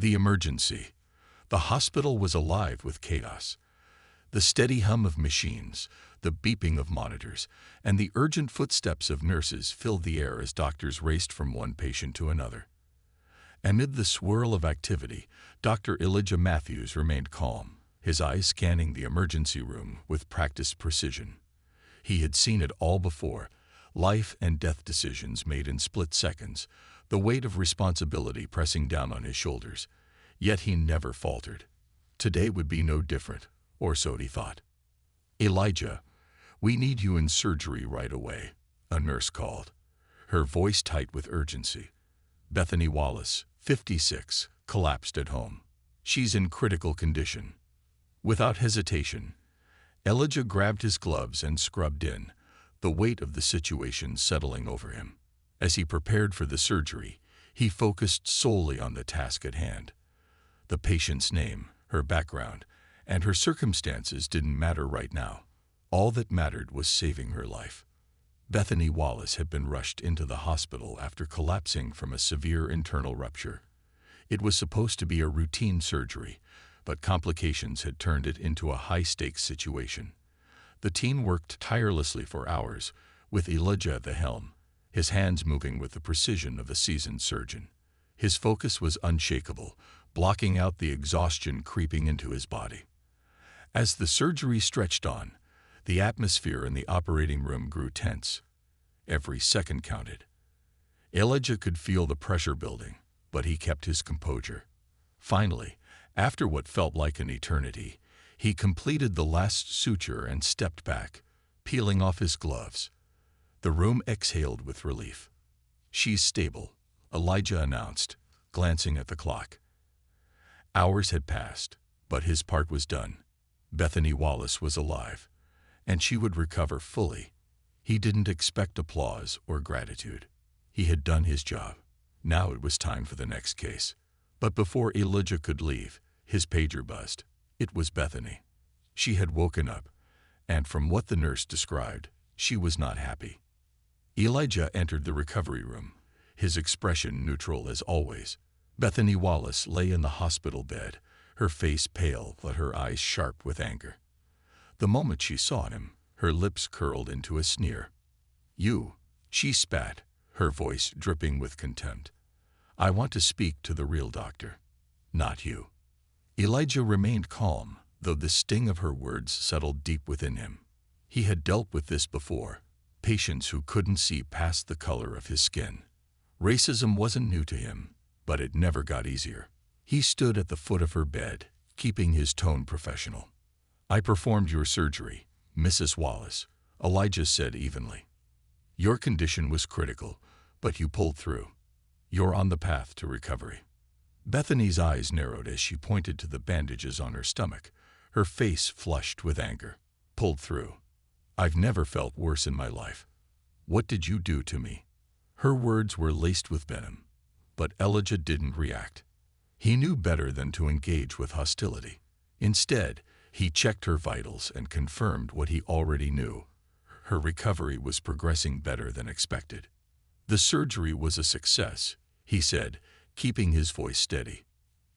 The emergency. The hospital was alive with chaos. The steady hum of machines, the beeping of monitors, and the urgent footsteps of nurses filled the air as doctors raced from one patient to another. Amid the swirl of activity, Dr. Elijah Matthews remained calm, his eyes scanning the emergency room with practiced precision. He had seen it all before, life and death decisions made in split seconds, the weight of responsibility pressing down on his shoulders. Yet he never faltered. Today would be no different, or so he thought. "Elijah, we need you in surgery right away," a nurse called, her voice tight with urgency. Bethany Wallace, 56, collapsed at home. "She's in critical condition." Without hesitation, Elijah grabbed his gloves and scrubbed in, the weight of the situation settling over him. As he prepared for the surgery, he focused solely on the task at hand. The patient's name, her background, and her circumstances didn't matter right now. All that mattered was saving her life. Bethany Wallace had been rushed into the hospital after collapsing from a severe internal rupture. It was supposed to be a routine surgery, but complications had turned it into a high-stakes situation. The team worked tirelessly for hours, with Elijah at the helm, his hands moving with the precision of a seasoned surgeon. His focus was unshakable, blocking out the exhaustion creeping into his body. As the surgery stretched on, the atmosphere in the operating room grew tense. Every second counted. Elijah could feel the pressure building, but he kept his composure. Finally, after what felt like an eternity, he completed the last suture and stepped back, peeling off his gloves. The room exhaled with relief. "She's stable," Elijah announced, glancing at the clock. Hours had passed, but his part was done. Bethany Wallace was alive, and she would recover fully. He didn't expect applause or gratitude. He had done his job. Now it was time for the next case. But before Elijah could leave, his pager buzzed. It was Bethany. She had woken up, and from what the nurse described, she was not happy. Elijah entered the recovery room, his expression neutral as always. Bethany Wallace lay in the hospital bed, her face pale but her eyes sharp with anger. The moment she saw him, her lips curled into a sneer. "You," she spat, her voice dripping with contempt. "I want to speak to the real doctor, not you." Elijah remained calm, though the sting of her words settled deep within him. He had dealt with this before, patients who couldn't see past the color of his skin. Racism wasn't new to him, but it never got easier. He stood at the foot of her bed, keeping his tone professional. "I performed your surgery, Mrs. Wallace," Elijah said evenly. "Your condition was critical, but you pulled through. You're on the path to recovery." Bethany's eyes narrowed as she pointed to the bandages on her stomach, her face flushed with anger. "Pulled through? I've never felt worse in my life. What did you do to me?" Her words were laced with venom, but Elijah didn't react. He knew better than to engage with hostility. Instead, he checked her vitals and confirmed what he already knew. Her recovery was progressing better than expected. "The surgery was a success," he said, keeping his voice steady.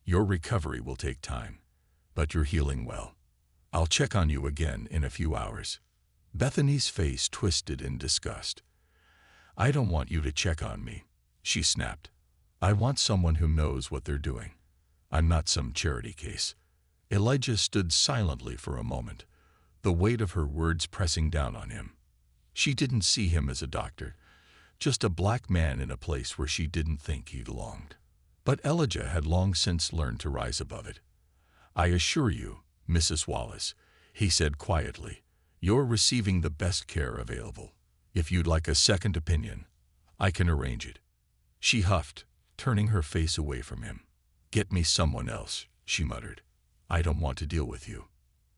"Your recovery will take time, but you're healing well. I'll check on you again in a few hours." Bethany's face twisted in disgust. "I don't want you to check on me," she snapped. "I want someone who knows what they're doing. I'm not some charity case." Elijah stood silently for a moment, the weight of her words pressing down on him. She didn't see him as a doctor, just a black man in a place where she didn't think he belonged. But Elijah had long since learned to rise above it. "I assure you, Mrs. Wallace," he said quietly, "you're receiving the best care available. If you'd like a second opinion, I can arrange it." She huffed, turning her face away from him. "Get me someone else," she muttered. "I don't want to deal with you."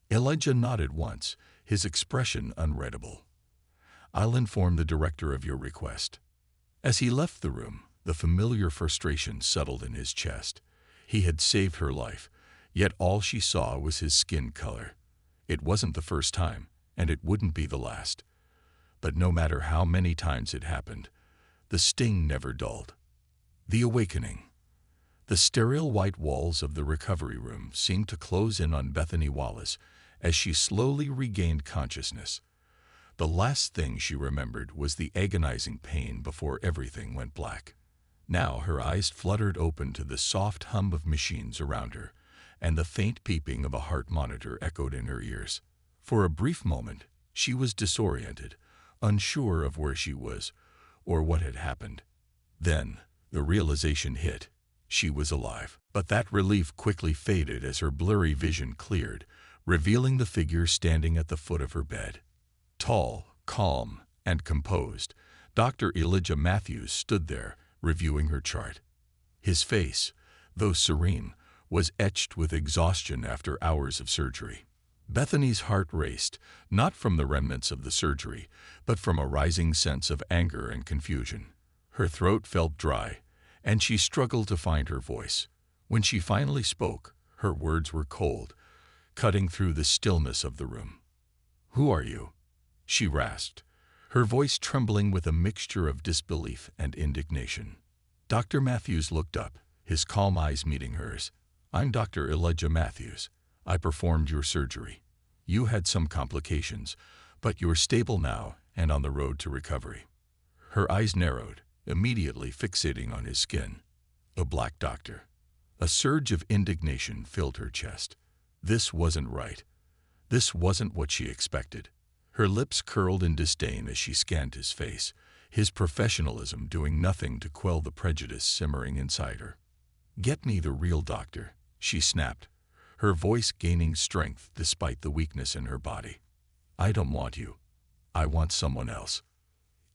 Elijah nodded once, his expression unreadable. "I'll inform the director of your request." As he left the room, the familiar frustration settled in his chest. He had saved her life, yet all she saw was his skin color. It wasn't the first time, and it wouldn't be the last. But no matter how many times it happened, the sting never dulled. The awakening. The sterile white walls of the recovery room seemed to close in on Bethany Wallace as she slowly regained consciousness. The last thing she remembered was the agonizing pain before everything went black. Now her eyes fluttered open to the soft hum of machines around her, and the faint peeping of a heart monitor echoed in her ears. For a brief moment, she was disoriented, unsure of where she was or what had happened. Then, the realization hit. She was alive. But that relief quickly faded as her blurry vision cleared, revealing the figure standing at the foot of her bed. Tall, calm, and composed, Dr. Elijah Matthews stood there, reviewing her chart. His face, though serene, was etched with exhaustion after hours of surgery. Bethany's heart raced, not from the remnants of the surgery, but from a rising sense of anger and confusion. Her throat felt dry, and she struggled to find her voice. When she finally spoke, her words were cold, cutting through the stillness of the room. "Who are you?" she rasped, her voice trembling with a mixture of disbelief and indignation. Dr. Matthews looked up, his calm eyes meeting hers. "I'm Dr. Elijah Matthews. I performed your surgery. You had some complications, but you're stable now and on the road to recovery." Her eyes narrowed, immediately fixating on his skin. A black doctor. A surge of indignation filled her chest. This wasn't right. This wasn't what she expected. Her lips curled in disdain as she scanned his face, his professionalism doing nothing to quell the prejudice simmering inside her. "Get me the real doctor," she snapped, her voice gaining strength despite the weakness in her body. "I don't want you. I want someone else."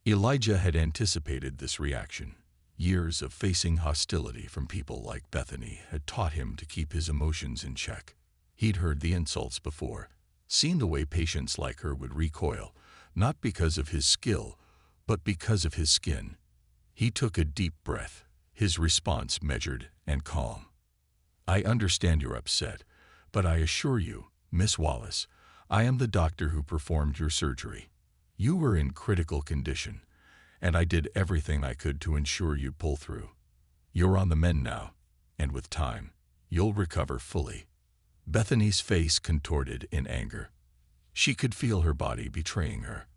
Elijah had anticipated this reaction. Years of facing hostility from people like Bethany had taught him to keep his emotions in check. He'd heard the insults before, seen the way patients like her would recoil, not because of his skill, but because of his skin. He took a deep breath, his response measured and calm. "I understand you're upset, but I assure you, Miss Wallace, I am the doctor who performed your surgery. You were in critical condition, and I did everything I could to ensure you'd pull through. You're on the mend now, and with time, you'll recover fully." Bethany's face contorted in anger. She could feel her body betraying her.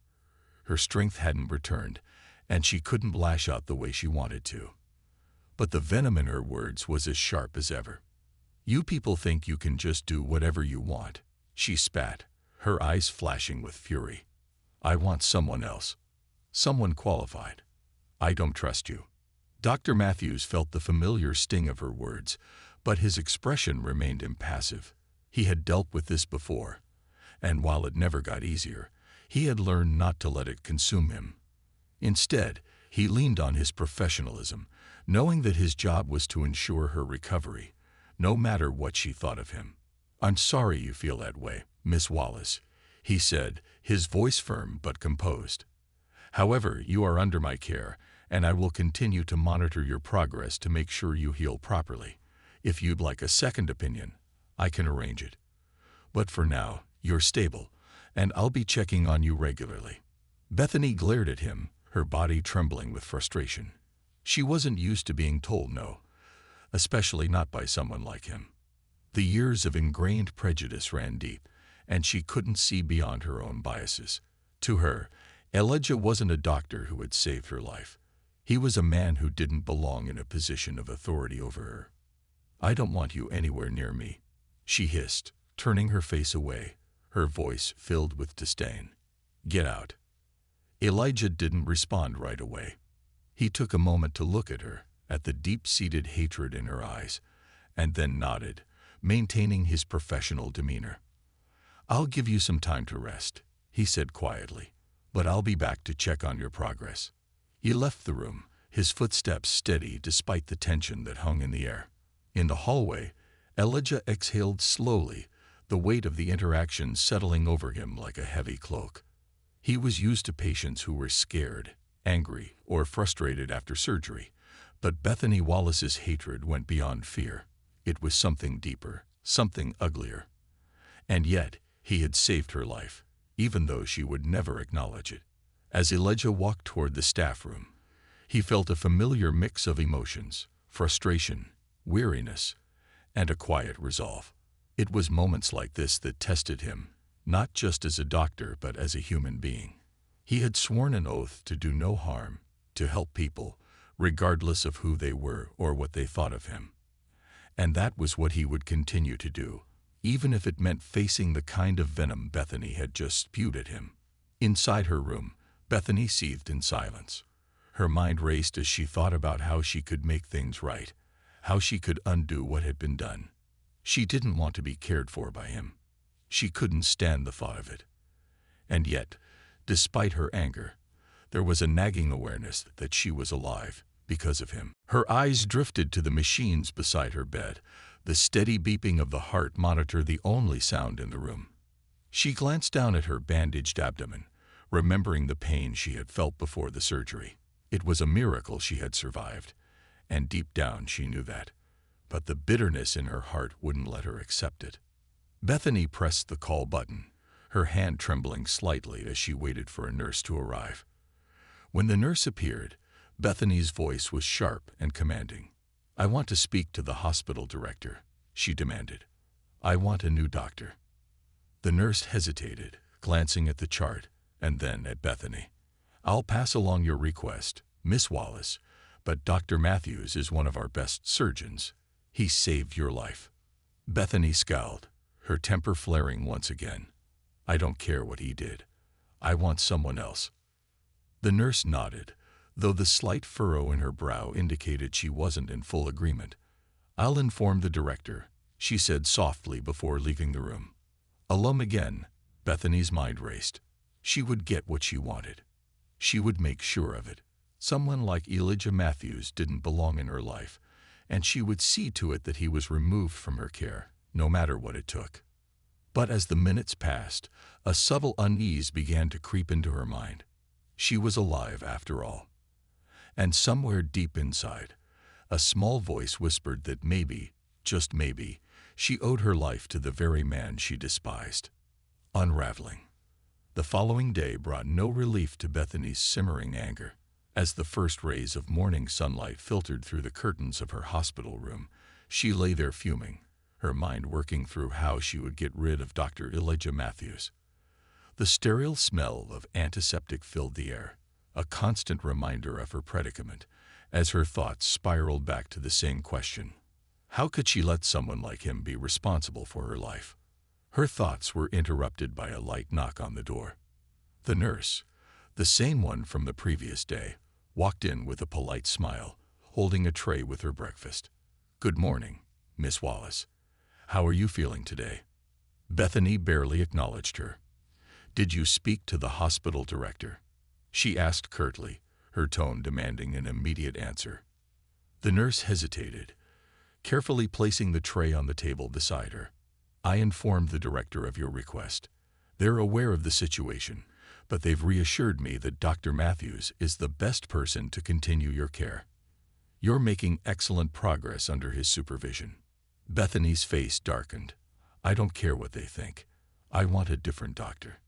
Her strength hadn't returned, and she couldn't lash out the way she wanted to. But the venom in her words was as sharp as ever. "You people think you can just do whatever you want," she spat, her eyes flashing with fury. "I want someone else. Someone qualified. I don't trust you." Dr. Matthews felt the familiar sting of her words, but his expression remained impassive. He had dealt with this before, and while it never got easier, he had learned not to let it consume him. Instead, he leaned on his professionalism, knowing that his job was to ensure her recovery, no matter what she thought of him. "I'm sorry you feel that way, Miss Wallace," he said, his voice firm but composed. "However, you are under my care, and I will continue to monitor your progress to make sure you heal properly. If you'd like a second opinion, I can arrange it. But for now, you're stable, and I'll be checking on you regularly." Bethany glared at him, her body trembling with frustration. She wasn't used to being told no, especially not by someone like him. The years of ingrained prejudice ran deep, and she couldn't see beyond her own biases. To her, Elijah wasn't a doctor who had saved her life. He was a man who didn't belong in a position of authority over her. "I don't want you anywhere near me," she hissed, turning her face away, her voice filled with disdain. "Get out." Elijah didn't respond right away. He took a moment to look at her, at the deep-seated hatred in her eyes, and then nodded, maintaining his professional demeanor. "I'll give you some time to rest," he said quietly, "but I'll be back to check on your progress." He left the room, his footsteps steady despite the tension that hung in the air. In the hallway, Elijah exhaled slowly, the weight of the interaction settling over him like a heavy cloak. He was used to patients who were scared, angry, or frustrated after surgery, but Bethany Wallace's hatred went beyond fear. It was something deeper, something uglier. And yet, he had saved her life, even though she would never acknowledge it. As Elijah walked toward the staff room, he felt a familiar mix of emotions: frustration, weariness, and a quiet resolve. It was moments like this that tested him, not just as a doctor but as a human being. He had sworn an oath to do no harm, to help people, regardless of who they were or what they thought of him. And that was what he would continue to do, even if it meant facing the kind of venom Bethany had just spewed at him. Inside her room, Bethany seethed in silence. Her mind raced as she thought about how she could make things right, how she could undo what had been done. She didn't want to be cared for by him. She couldn't stand the thought of it. And yet, despite her anger, there was a nagging awareness that she was alive because of him. Her eyes drifted to the machines beside her bed, the steady beeping of the heart monitor the only sound in the room. She glanced down at her bandaged abdomen, remembering the pain she had felt before the surgery. It was a miracle she had survived, and deep down she knew that. But the bitterness in her heart wouldn't let her accept it. Bethany pressed the call button, her hand trembling slightly as she waited for a nurse to arrive. When the nurse appeared, Bethany's voice was sharp and commanding. "I want to speak to the hospital director," she demanded. "I want a new doctor." The nurse hesitated, glancing at the chart and then at Bethany. "I'll pass along your request, Miss Wallace, but Dr. Matthews is one of our best surgeons. He saved your life." Bethany scowled, her temper flaring once again. "I don't care what he did. I want someone else." The nurse nodded, though the slight furrow in her brow indicated she wasn't in full agreement. "I'll inform the director," she said softly before leaving the room. Alone again, Bethany's mind raced. She would get what she wanted. She would make sure of it. Someone like Elijah Matthews didn't belong in her life, and she would see to it that he was removed from her care, no matter what it took. But as the minutes passed, a subtle unease began to creep into her mind. She was alive after all. And somewhere deep inside, a small voice whispered that maybe, just maybe, she owed her life to the very man she despised. Unraveling. The following day brought no relief to Bethany's simmering anger. As the first rays of morning sunlight filtered through the curtains of her hospital room, she lay there fuming, her mind working through how she would get rid of Dr. Elijah Matthews. The sterile smell of antiseptic filled the air, a constant reminder of her predicament, as her thoughts spiraled back to the same question. How could she let someone like him be responsible for her life? Her thoughts were interrupted by a light knock on the door. The nurse, the same one from the previous day, walked in with a polite smile, holding a tray with her breakfast. "Good morning, Miss Wallace. How are you feeling today?" Bethany barely acknowledged her. "Did you speak to the hospital director?" she asked curtly, her tone demanding an immediate answer. The nurse hesitated, carefully placing the tray on the table beside her. "I informed the director of your request. They're aware of the situation, but they've reassured me that Dr. Matthews is the best person to continue your care. You're making excellent progress under his supervision." Bethany's face darkened. "I don't care what they think. I want a different doctor."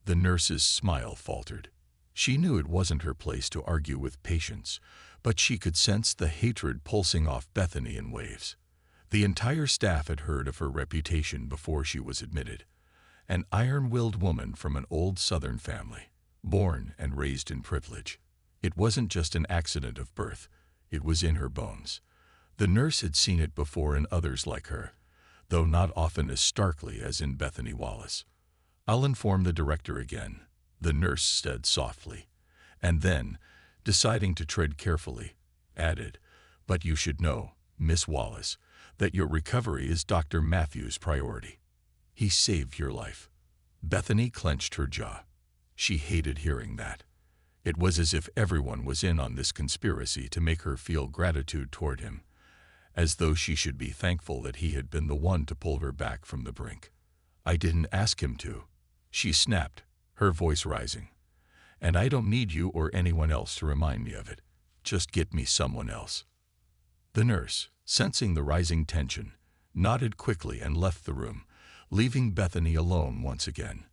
The nurse's smile faltered. She knew it wasn't her place to argue with patients, but she could sense the hatred pulsing off Bethany in waves. The entire staff had heard of her reputation before she was admitted. An iron-willed woman from an old Southern family, born and raised in privilege. It wasn't just an accident of birth, it was in her bones. The nurse had seen it before in others like her, though not often as starkly as in Bethany Wallace. "I'll inform the director again," the nurse said softly, and then, deciding to tread carefully, added, "But you should know, Miss Wallace, that your recovery is Dr. Matthews' priority. He saved your life." Bethany clenched her jaw. She hated hearing that. It was as if everyone was in on this conspiracy to make her feel gratitude toward him, as though she should be thankful that he had been the one to pull her back from the brink. "I didn't ask him to," she snapped, her voice rising. "And I don't need you or anyone else to remind me of it. Just get me someone else." The nurse, sensing the rising tension, nodded quickly and left the room, leaving Bethany alone once again.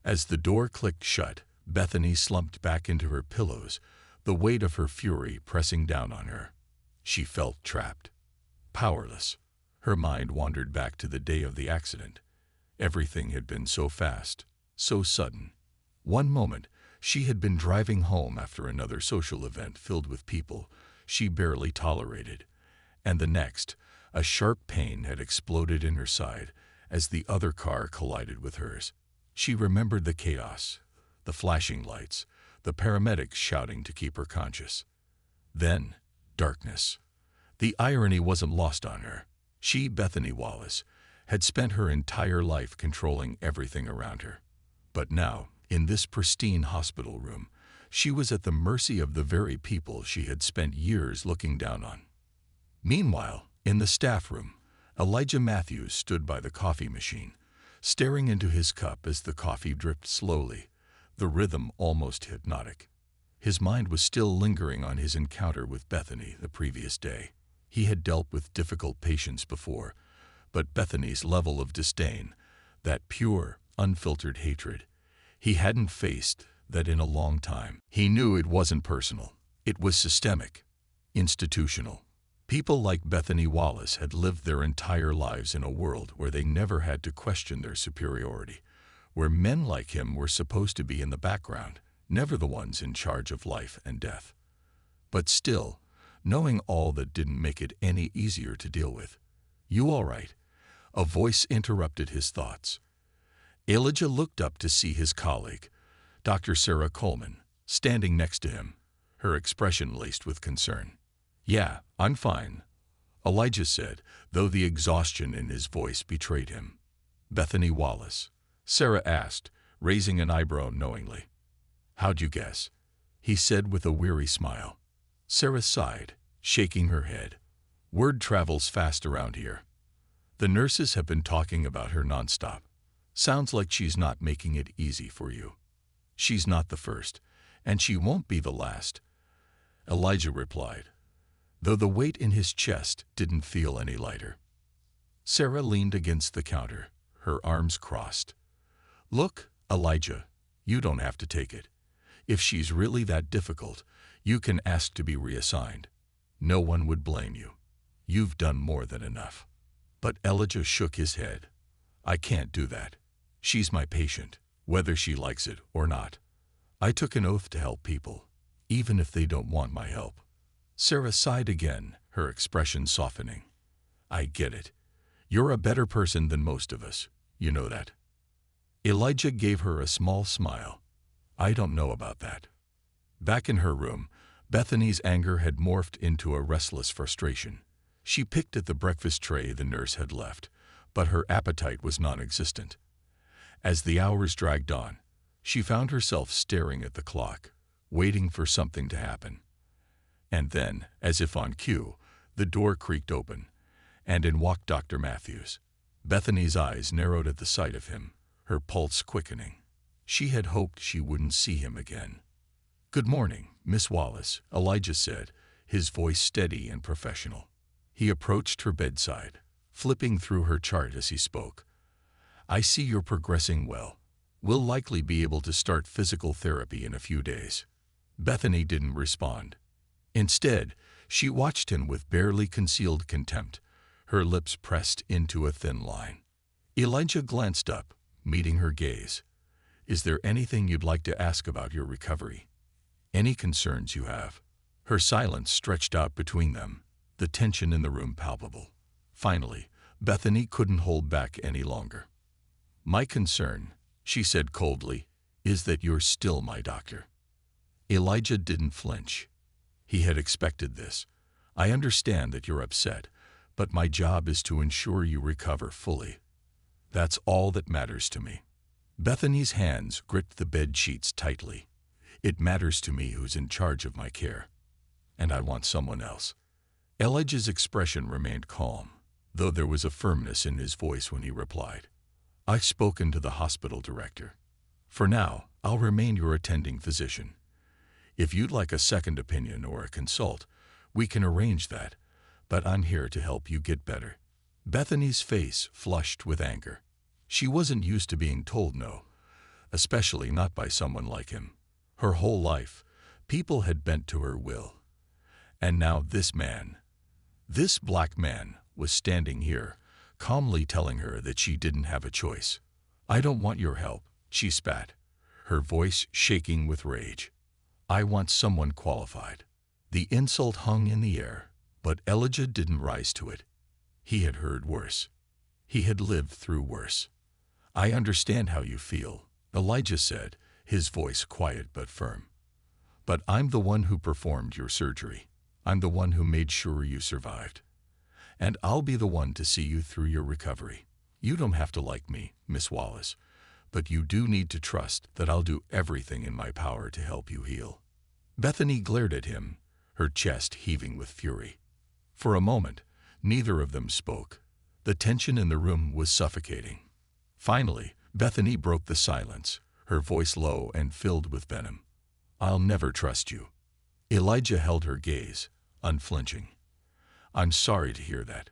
As the door clicked shut, Bethany slumped back into her pillows, the weight of her fury pressing down on her. She felt trapped. powerless. Her mind wandered back to the day of the accident. Everything had been so fast, so sudden. One moment, she had been driving home after another social event filled with people she barely tolerated, and the next, a sharp pain had exploded in her side as the other car collided with hers. She remembered the chaos, the flashing lights, the paramedics shouting to keep her conscious. Then, darkness. The irony wasn't lost on her. She, Bethany Wallace, had spent her entire life controlling everything around her. But now, in this pristine hospital room, she was at the mercy of the very people she had spent years looking down on. Meanwhile, in the staff room, Elijah Matthews stood by the coffee machine, staring into his cup as the coffee dripped slowly, the rhythm almost hypnotic. His mind was still lingering on his encounter with Bethany the previous day. He had dealt with difficult patients before, but Bethany's level of disdain, that pure, unfiltered hatred, he hadn't faced that in a long time. He knew it wasn't personal. It was systemic, institutional. People like Bethany Wallace had lived their entire lives in a world where they never had to question their superiority, where men like him were supposed to be in the background, never the ones in charge of life and death. But still, knowing all that didn't make it any easier to deal with. "You all right?" A voice interrupted his thoughts. Elijah looked up to see his colleague, Dr. Sarah Coleman, standing next to him, her expression laced with concern. "Yeah, I'm fine," Elijah said, though the exhaustion in his voice betrayed him. "Bethany Wallace?" Sarah asked, raising an eyebrow knowingly. "How'd you guess?" he said with a weary smile. Sarah sighed, shaking her head. "Word travels fast around here. The nurses have been talking about her nonstop. Sounds like she's not making it easy for you." "She's not the first, and she won't be the last," Elijah replied, though the weight in his chest didn't feel any lighter. Sarah leaned against the counter, her arms crossed. "Look, Elijah, you don't have to take it. If she's really that difficult, you can ask to be reassigned. No one would blame you. You've done more than enough." But Elijah shook his head. "I can't do that. She's my patient, whether she likes it or not. I took an oath to help people, even if they don't want my help." Sarah sighed again, her expression softening. "I get it. You're a better person than most of us. You know that." Elijah gave her a small smile. "I don't know about that." Back in her room, Bethany's anger had morphed into a restless frustration. She picked at the breakfast tray the nurse had left, but her appetite was non-existent. As the hours dragged on, she found herself staring at the clock, waiting for something to happen. And then, as if on cue, the door creaked open, and in walked Dr. Matthews. Bethany's eyes narrowed at the sight of him, her pulse quickening. She had hoped she wouldn't see him again. "Good morning, Miss Wallace," Elijah said, his voice steady and professional. He approached her bedside, flipping through her chart as he spoke. "I see you're progressing well. We'll likely be able to start physical therapy in a few days." Bethany didn't respond. Instead, she watched him with barely concealed contempt, her lips pressed into a thin line. Elijah glanced up, meeting her gaze. "Is there anything you'd like to ask about your recovery? Any concerns you have?" Her silence stretched out between them, the tension in the room palpable. Finally, Bethany couldn't hold back any longer. "My concern," she said coldly, "is that you're still my doctor." Elijah didn't flinch. He had expected this. "I understand that you're upset, but my job is to ensure you recover fully. That's all that matters to me." Bethany's hands gripped the bed sheets tightly. "It matters to me who's in charge of my care. And I want someone else." Elijah's expression remained calm, though there was a firmness in his voice when he replied. "I've spoken to the hospital director. For now, I'll remain your attending physician. If you'd like a second opinion or a consult, we can arrange that, but I'm here to help you get better." Bethany's face flushed with anger. She wasn't used to being told no, especially not by someone like him. Her whole life, people had bent to her will. And now this man, This black man was standing here, calmly telling her that she didn't have a choice. "I don't want your help," she spat, her voice shaking with rage. "I want someone qualified." The insult hung in the air, but Elijah didn't rise to it. He had heard worse. He had lived through worse. "I understand how you feel," Elijah said, his voice quiet but firm. "But I'm the one who performed your surgery. I'm the one who made sure you survived. And I'll be the one to see you through your recovery. You don't have to like me, Miss Wallace, but you do need to trust that I'll do everything in my power to help you heal." Bethany glared at him, her chest heaving with fury. For a moment, neither of them spoke. The tension in the room was suffocating. Finally, Bethany broke the silence, her voice low and filled with venom. "I'll never trust you." Elijah held her gaze, unflinching. "I'm sorry to hear that,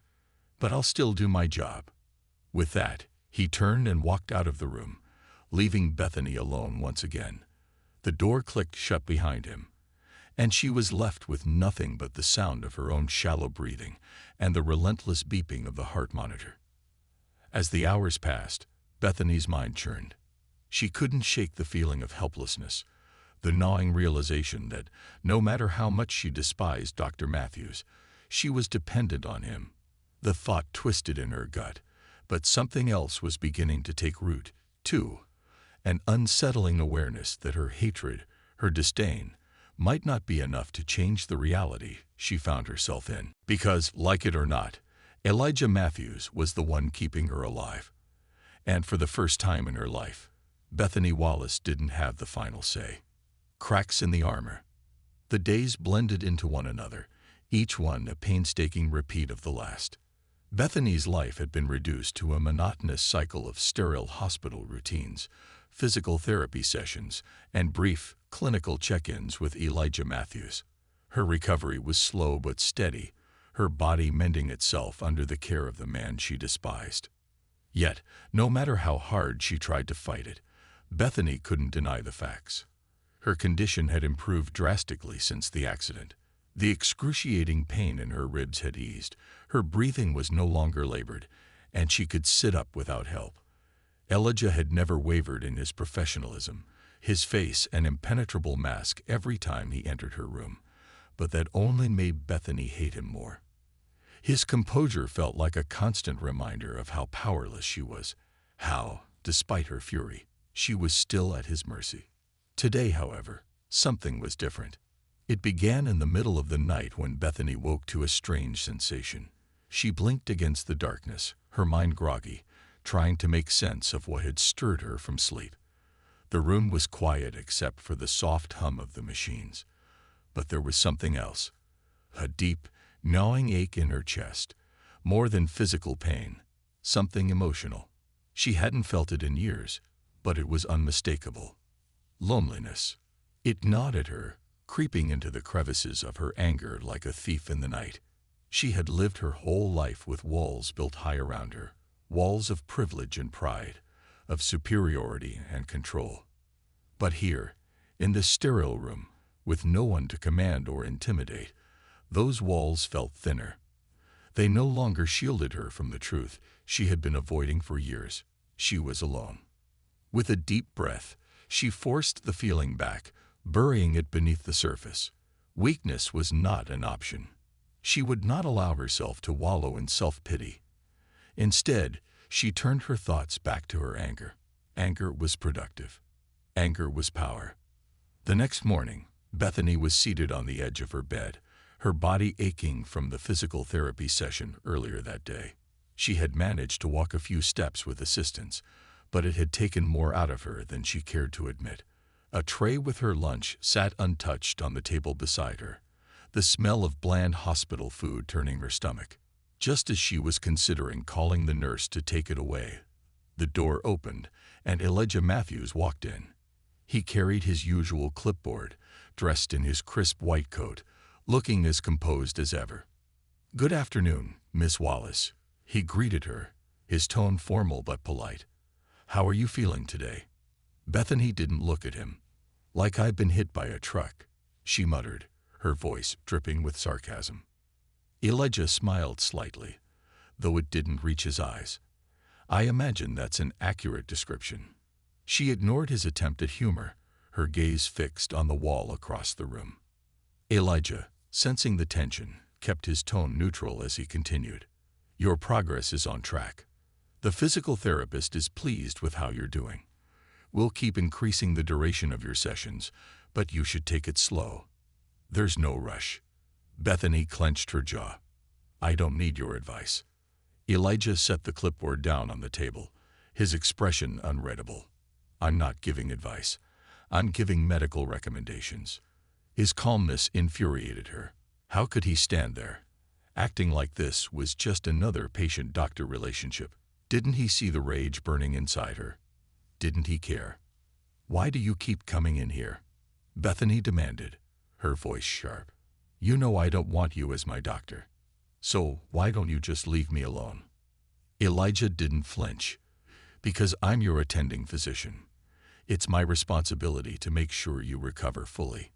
but I'll still do my job." With that, he turned and walked out of the room, leaving Bethany alone once again. The door clicked shut behind him, and she was left with nothing but the sound of her own shallow breathing and the relentless beeping of the heart monitor. As the hours passed, Bethany's mind churned. She couldn't shake the feeling of helplessness, the gnawing realization that no matter how much she despised Dr. Matthews, she was dependent on him. The thought twisted in her gut, but something else was beginning to take root, too, an unsettling awareness that her hatred, her disdain, might not be enough to change the reality she found herself in. Because, like it or not, Elijah Matthews was the one keeping her alive. And for the first time in her life, Bethany Wallace didn't have the final say. Cracks in the armor. The days blended into one another, each one a painstaking repeat of the last. Bethany's life had been reduced to a monotonous cycle of sterile hospital routines, physical therapy sessions, and brief, clinical check-ins with Elijah Matthews. Her recovery was slow but steady, her body mending itself under the care of the man she despised. Yet, no matter how hard she tried to fight it, Bethany couldn't deny the facts. Her condition had improved drastically since the accident. The excruciating pain in her ribs had eased, her breathing was no longer labored, and she could sit up without help. Elijah had never wavered in his professionalism, his face an impenetrable mask every time he entered her room, but that only made Bethany hate him more. His composure felt like a constant reminder of how powerless she was, how, despite her fury, she was still at his mercy. Today, however, something was different. It began in the middle of the night when Bethany woke to a strange sensation. She blinked against the darkness, her mind groggy, trying to make sense of what had stirred her from sleep. The room was quiet except for the soft hum of the machines. But there was something else, a deep, gnawing ache in her chest, more than physical pain, something emotional. She hadn't felt it in years, but it was unmistakable. Loneliness. It gnawed at her, creeping into the crevices of her anger like a thief in the night. She had lived her whole life with walls built high around her, walls of privilege and pride, of superiority and control. But here, in this sterile room, with no one to command or intimidate, those walls felt thinner. They no longer shielded her from the truth she had been avoiding for years. She was alone. With a deep breath, she forced the feeling back, burying it beneath the surface. Weakness was not an option. She would not allow herself to wallow in self-pity. Instead, she turned her thoughts back to her anger. Anger was productive. Anger was power. The next morning, Bethany was seated on the edge of her bed, her body aching from the physical therapy session earlier that day. She had managed to walk a few steps with assistance, but it had taken more out of her than she cared to admit. A tray with her lunch sat untouched on the table beside her, the smell of bland hospital food turning her stomach. Just as she was considering calling the nurse to take it away, the door opened and Elijah Matthews walked in. He carried his usual clipboard, dressed in his crisp white coat, looking as composed as ever. "Good afternoon, Miss Wallace," he greeted her, his tone formal but polite. "How are you feeling today?" Bethany didn't look at him. "Like I've been hit by a truck," she muttered, her voice dripping with sarcasm. Elijah smiled slightly, though it didn't reach his eyes. I imagine that's an accurate description. She ignored his attempt at humor, her gaze fixed on the wall across the room. Elijah, sensing the tension, kept his tone neutral as he continued. Your progress is on track. The physical therapist is pleased with how you're doing. We'll keep increasing the duration of your sessions, but you should take it slow. There's no rush. Bethany clenched her jaw. I don't need your advice. Elijah set the clipboard down on the table, his expression unreadable. I'm not giving advice. I'm giving medical recommendations. His calmness infuriated her. How could he stand there? Acting like this was just another patient-doctor relationship. Didn't he see the rage burning inside her? Didn't he care? Why do you keep coming in here? Bethany demanded, her voice sharp. You know I don't want you as my doctor. So why don't you just leave me alone? Elijah didn't flinch. Because I'm your attending physician. It's my responsibility to make sure you recover fully.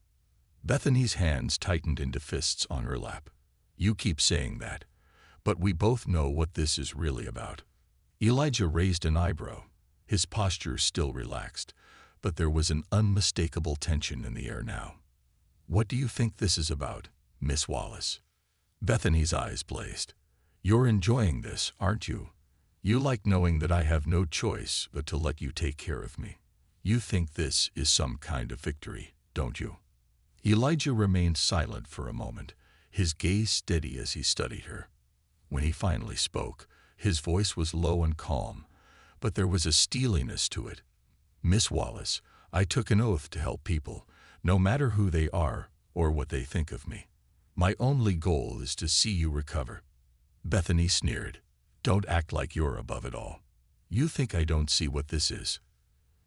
Bethany's hands tightened into fists on her lap. You keep saying that, but we both know what this is really about. Elijah raised an eyebrow, his posture still relaxed, but there was an unmistakable tension in the air now. What do you think this is about, Miss Wallace? Bethany's eyes blazed. You're enjoying this, aren't you? You like knowing that I have no choice but to let you take care of me. You think this is some kind of victory, don't you? Elijah remained silent for a moment, his gaze steady as he studied her. When he finally spoke, his voice was low and calm, but there was a steeliness to it. Miss Wallace, I took an oath to help people, no matter who they are or what they think of me. My only goal is to see you recover. Bethany sneered. Don't act like you're above it all. You think I don't see what this is?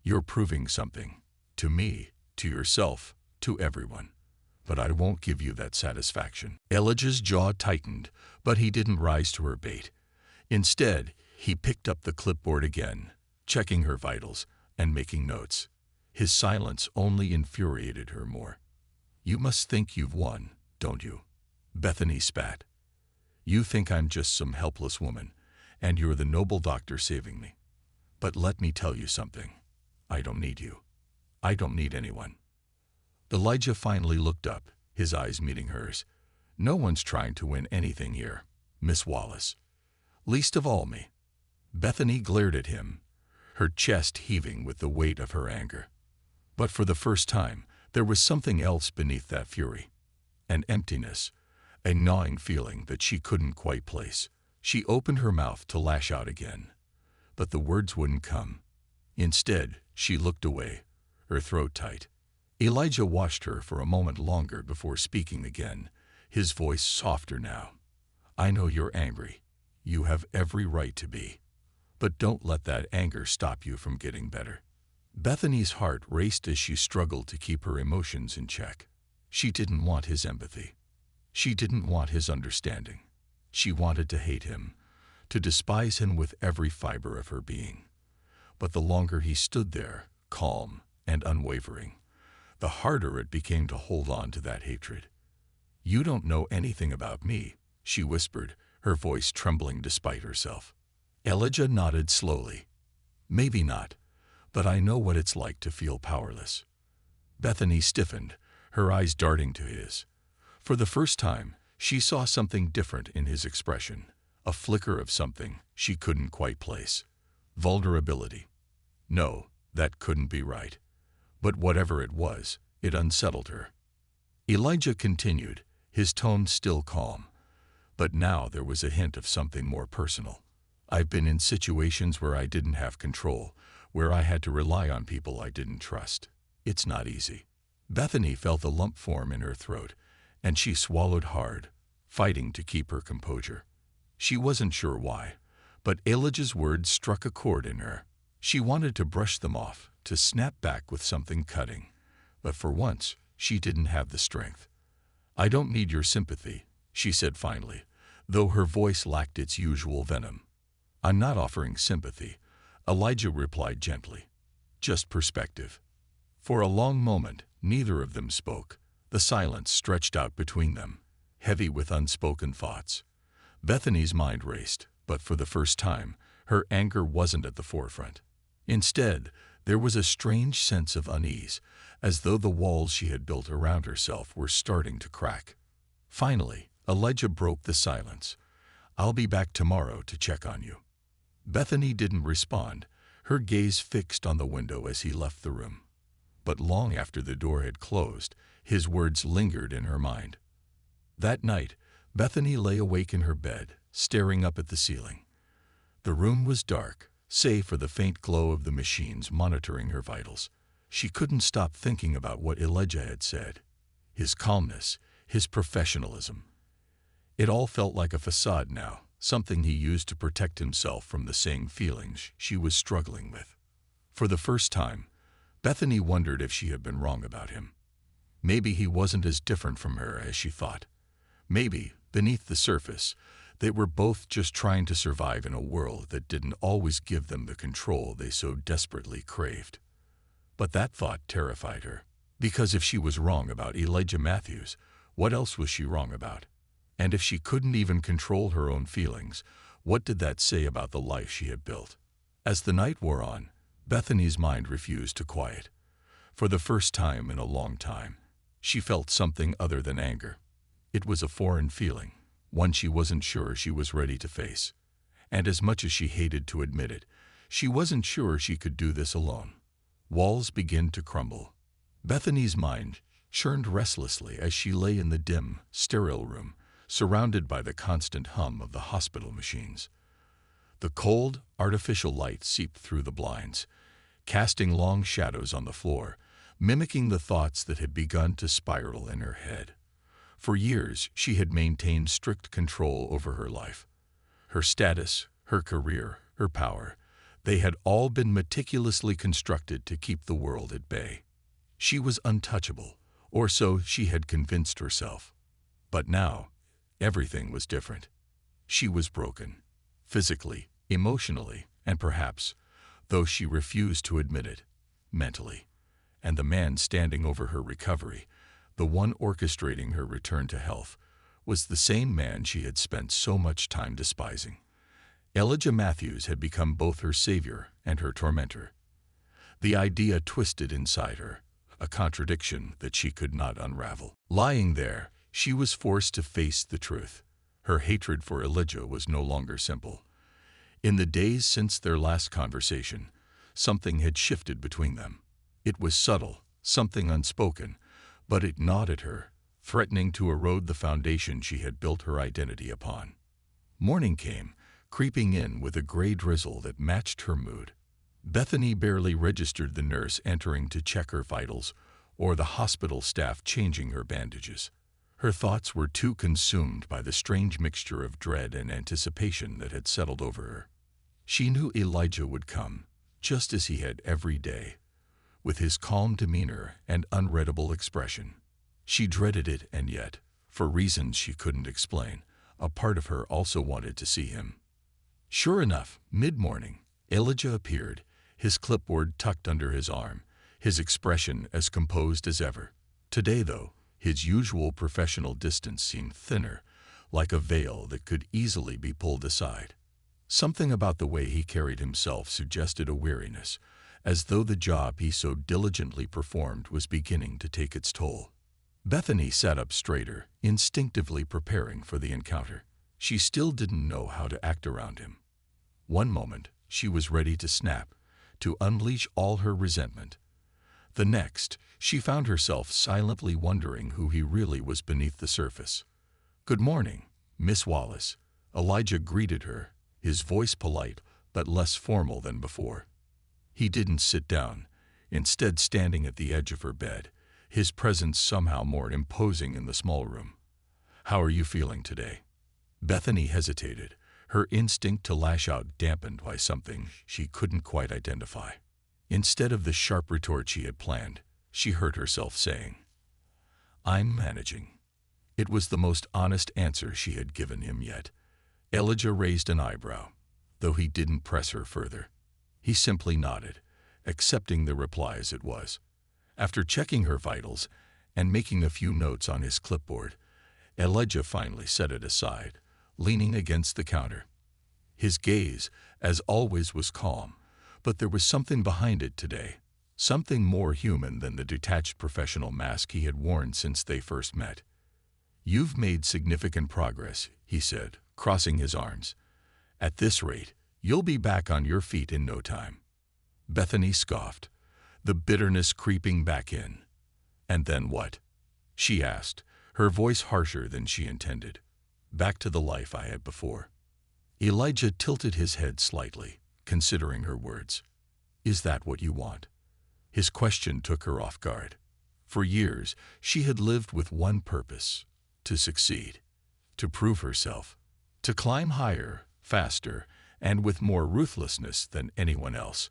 You're proving something. To me, to yourself, to everyone. But I won't give you that satisfaction. Elijah's jaw tightened, but he didn't rise to her bait. Instead, he picked up the clipboard again, checking her vitals and making notes. His silence only infuriated her more. You must think you've won, don't you? Bethany spat. You think I'm just some helpless woman, and you're the noble doctor saving me. But let me tell you something. I don't need you. I don't need anyone. Elijah finally looked up, his eyes meeting hers. No one's trying to win anything here, Miss Wallace. Least of all me. Bethany glared at him, her chest heaving with the weight of her anger. But for the first time, there was something else beneath that fury. An emptiness, a gnawing feeling that she couldn't quite place. She opened her mouth to lash out again, but the words wouldn't come. Instead, she looked away, her throat tight. Elijah watched her for a moment longer before speaking again, his voice softer now. I know you're angry. You have every right to be. But don't let that anger stop you from getting better. Bethany's heart raced as she struggled to keep her emotions in check. She didn't want his empathy. She didn't want his understanding. She wanted to hate him, to despise him with every fiber of her being. But the longer he stood there, calm and unwavering, the harder it became to hold on to that hatred. You don't know anything about me, she whispered, her voice trembling despite herself. Elijah nodded slowly. Maybe not, but I know what it's like to feel powerless. Bethany stiffened, her eyes darting to his. For the first time, she saw something different in his expression, a flicker of something she couldn't quite place. Vulnerability. No, that couldn't be right. But whatever it was, it unsettled her. Elijah continued, his tone still calm. But now there was a hint of something more personal. I've been in situations where I didn't have control, where I had to rely on people I didn't trust. It's not easy. Bethany felt a lump form in her throat, and she swallowed hard, fighting to keep her composure. She wasn't sure why, but Elijah's words struck a chord in her. She wanted to brush them off, to snap back with something cutting. But for once, she didn't have the strength. I don't need your sympathy, she said finally, though her voice lacked its usual venom. I'm not offering sympathy, Elijah replied gently. Just perspective. For a long moment, neither of them spoke. The silence stretched out between them, heavy with unspoken thoughts. Bethany's mind raced, but for the first time, her anger wasn't at the forefront. Instead, there was a strange sense of unease, as though the walls she had built around herself were starting to crack. Finally, Elijah broke the silence. "I'll be back tomorrow to check on you." Bethany didn't respond, her gaze fixed on the window as he left the room. But long after the door had closed, his words lingered in her mind. That night, Bethany lay awake in her bed, staring up at the ceiling. The room was dark, save for the faint glow of the machines monitoring her vitals. She couldn't stop thinking about what Elijah had said. His calmness, his professionalism. It all felt like a facade now, something he used to protect himself from the same feelings she was struggling with. For the first time, Bethany wondered if she had been wrong about him. Maybe he wasn't as different from her as she thought. Maybe, beneath the surface, they were both just trying to survive in a world that didn't always give them the control they so desperately craved. But that thought terrified her, because if she was wrong about Elijah Matthews, what else was she wrong about? And if she couldn't even control her own feelings, what did that say about the life she had built? As the night wore on, Bethany's mind refused to quiet. For the first time in a long time, she felt something other than anger. It was a foreign feeling, one she wasn't sure she was ready to face. And as much as she hated to admit it, she wasn't sure she could do this alone. Walls began to crumble. Bethany's mind churned restlessly as she lay in the dim, sterile room, surrounded by the constant hum of the hospital machines. The cold, artificial light seeped through the blinds, casting long shadows on the floor, mimicking the thoughts that had begun to spiral in her head. For years, she had maintained strict control over her life. Her status, her career, her power, they had all been meticulously constructed to keep the world at bay. She was untouchable, or so she had convinced herself. But now, everything was different. She was broken, physically, emotionally, and perhaps, though she refused to admit it, mentally. And the man standing over her recovery, the one orchestrating her return to health, was the same man she had spent so much time despising. Elijah Matthews had become both her savior and her tormentor. The idea twisted inside her, a contradiction that she could not unravel. Lying there, she was forced to face the truth. Her hatred for Elijah was no longer simple. In the days since their last conversation, something had shifted between them. It was subtle, something unspoken, but it gnawed at her, threatening to erode the foundation she had built her identity upon. Morning came, creeping in with a gray drizzle that matched her mood. Bethany barely registered the nurse entering to check her vitals or the hospital staff changing her bandages. Her thoughts were too consumed by the strange mixture of dread and anticipation that had settled over her. She knew Elijah would come, just as he had every day, with his calm demeanor and unreadable expression. She dreaded it, and yet, for reasons she couldn't explain, a part of her also wanted to see him. Sure enough, mid-morning, Elijah appeared, his clipboard tucked under his arm, his expression as composed as ever. Today, though, his usual professional distance seemed thinner, like a veil that could easily be pulled aside. Something about the way he carried himself suggested a weariness, as though the job he so diligently performed was beginning to take its toll. Bethany sat up straighter, instinctively preparing for the encounter. She still didn't know how to act around him. One moment, she was ready to snap, to unleash all her resentment. The next, she found herself silently wondering who he really was beneath the surface. "Good morning, Miss Wallace," Elijah greeted her, his voice polite but less formal than before. He didn't sit down, instead standing at the edge of her bed, his presence somehow more imposing in the small room. "How are you feeling today?" Bethany hesitated, her instinct to lash out dampened by something she couldn't quite identify. Instead of the sharp retort she had planned, she heard herself saying, "I'm managing." It was the most honest answer she had given him yet. Elijah raised an eyebrow, though he didn't press her further. He simply nodded, accepting the reply as it was. After checking her vitals and making a few notes on his clipboard, Elijah finally set it aside, leaning against the counter. His gaze, as always, was calm, but there was something behind it today, something more human than the detached professional mask he had worn since they first met. "You've made significant progress," he said, crossing his arms. "At this rate, you'll be back on your feet in no time." Bethany scoffed, the bitterness creeping back in. "And then what?" she asked, her voice harsher than she intended. "Back to the life I had before." Elijah tilted his head slightly, considering her words. "Is that what you want?" His question took her off guard. For years, she had lived with one purpose: to succeed, to prove herself, to climb higher, faster, and with more ruthlessness than anyone else.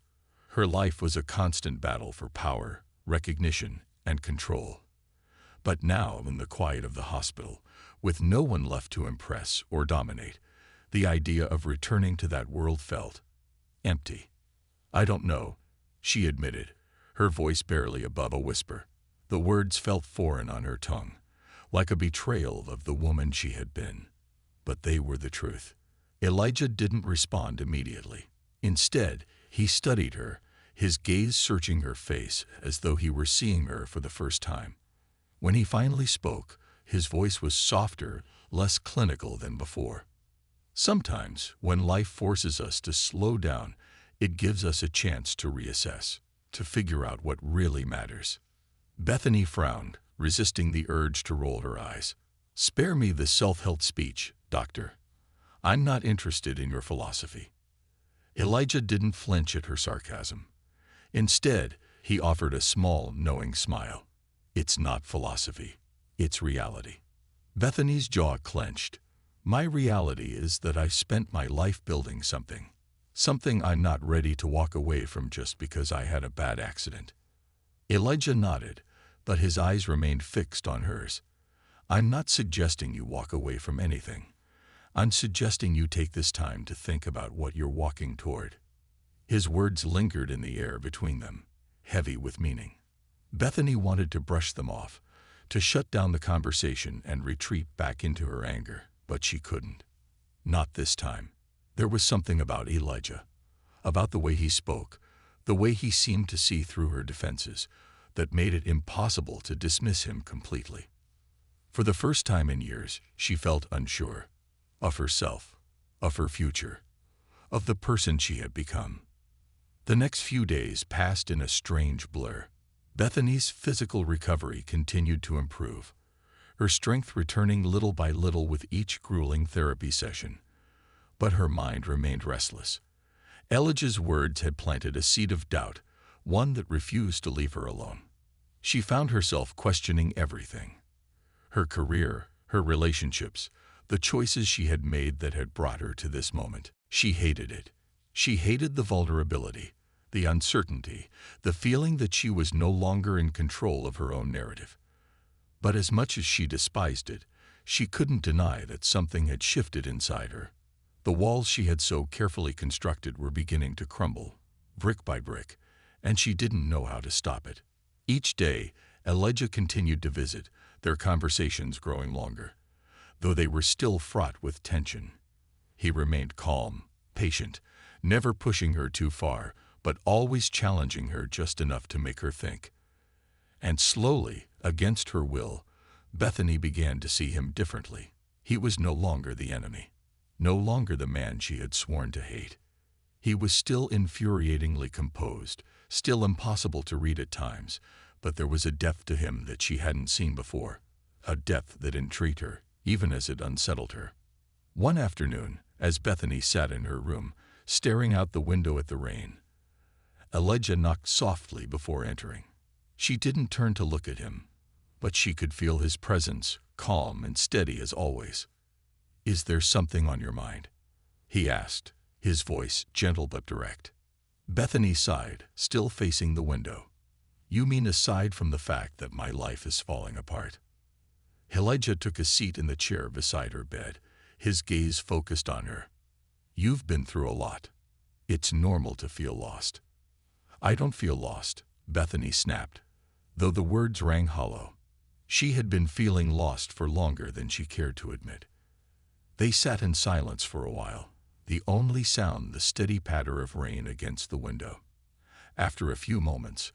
Her life was a constant battle for power, recognition, and control. But now, in the quiet of the hospital, with no one left to impress or dominate, the idea of returning to that world felt empty. "I don't know," she admitted, her voice barely above a whisper. The words felt foreign on her tongue, like a betrayal of the woman she had been. But they were the truth. Elijah didn't respond immediately. Instead, he studied her, his gaze searching her face as though he were seeing her for the first time. When he finally spoke, his voice was softer, less clinical than before. "Sometimes, when life forces us to slow down, it gives us a chance to reassess, to figure out what really matters." Bethany frowned, resisting the urge to roll her eyes. "Spare me the self-help speech, doctor. I'm not interested in your philosophy." Elijah didn't flinch at her sarcasm. Instead, he offered a small, knowing smile. "It's not philosophy. It's reality." Bethany's jaw clenched. "My reality is that I spent my life building something I'm not ready to walk away from just because I had a bad accident." Elijah nodded, but his eyes remained fixed on hers. "I'm not suggesting you walk away from anything. I'm suggesting you take this time to think about what you're walking toward." His words lingered in the air between them, heavy with meaning. Bethany wanted to brush them off, to shut down the conversation and retreat back into her anger, but she couldn't. Not this time. There was something about Elijah, about the way he spoke, the way he seemed to see through her defenses, that made it impossible to dismiss him completely. For the first time in years, she felt unsure. Of herself, of her future, of the person she had become. The next few days passed in a strange blur. Bethany's physical recovery continued to improve, her strength returning little by little with each grueling therapy session. But her mind remained restless. Elijah's words had planted a seed of doubt, one that refused to leave her alone. She found herself questioning everything. Her career, her relationships, the choices she had made that had brought her to this moment. She hated it. She hated the vulnerability, the uncertainty, the feeling that she was no longer in control of her own narrative. But as much as she despised it, she couldn't deny that something had shifted inside her. The walls she had so carefully constructed were beginning to crumble, brick by brick, and she didn't know how to stop it. Each day, Elijah continued to visit, their conversations growing longer. Though they were still fraught with tension. He remained calm, patient, never pushing her too far, but always challenging her just enough to make her think. And slowly, against her will, Bethany began to see him differently. He was no longer the enemy, no longer the man she had sworn to hate. He was still infuriatingly composed, still impossible to read at times, but there was a depth to him that she hadn't seen before, a depth that intrigued her, even as it unsettled her. One afternoon, as Bethany sat in her room, staring out the window at the rain, Elijah knocked softly before entering. She didn't turn to look at him, but she could feel his presence, calm and steady as always. "Is there something on your mind?" he asked, his voice gentle but direct. Bethany sighed, still facing the window. "You mean aside from the fact that my life is falling apart?" Elijah took a seat in the chair beside her bed, his gaze focused on her. "You've been through a lot. It's normal to feel lost." "I don't feel lost," Bethany snapped, though the words rang hollow. She had been feeling lost for longer than she cared to admit. They sat in silence for a while, the only sound the steady patter of rain against the window. After a few moments,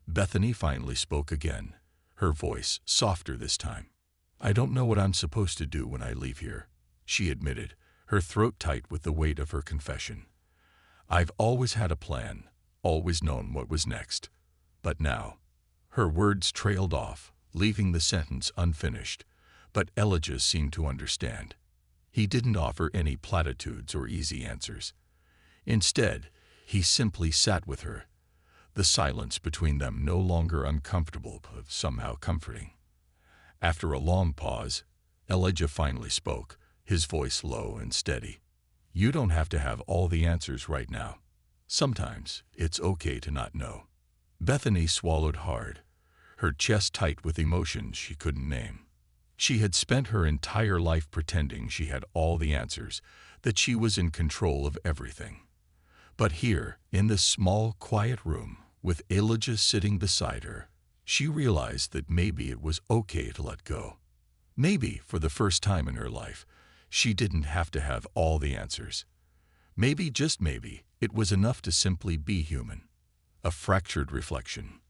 Bethany finally spoke again, her voice softer this time. "I don't know what I'm supposed to do when I leave here," she admitted, her throat tight with the weight of her confession. "I've always had a plan, always known what was next. But now—" Her words trailed off, leaving the sentence unfinished, but Elijah seemed to understand. He didn't offer any platitudes or easy answers. Instead, he simply sat with her, the silence between them no longer uncomfortable but somehow comforting. After a long pause, Elijah finally spoke, his voice low and steady. "You don't have to have all the answers right now. Sometimes it's okay to not know." Bethany swallowed hard, her chest tight with emotions she couldn't name. She had spent her entire life pretending she had all the answers, that she was in control of everything. But here, in this small, quiet room, with Elijah sitting beside her, she realized that maybe it was okay to let go. Maybe, for the first time in her life, she didn't have to have all the answers. Maybe, just maybe, it was enough to simply be human. A fractured reflection.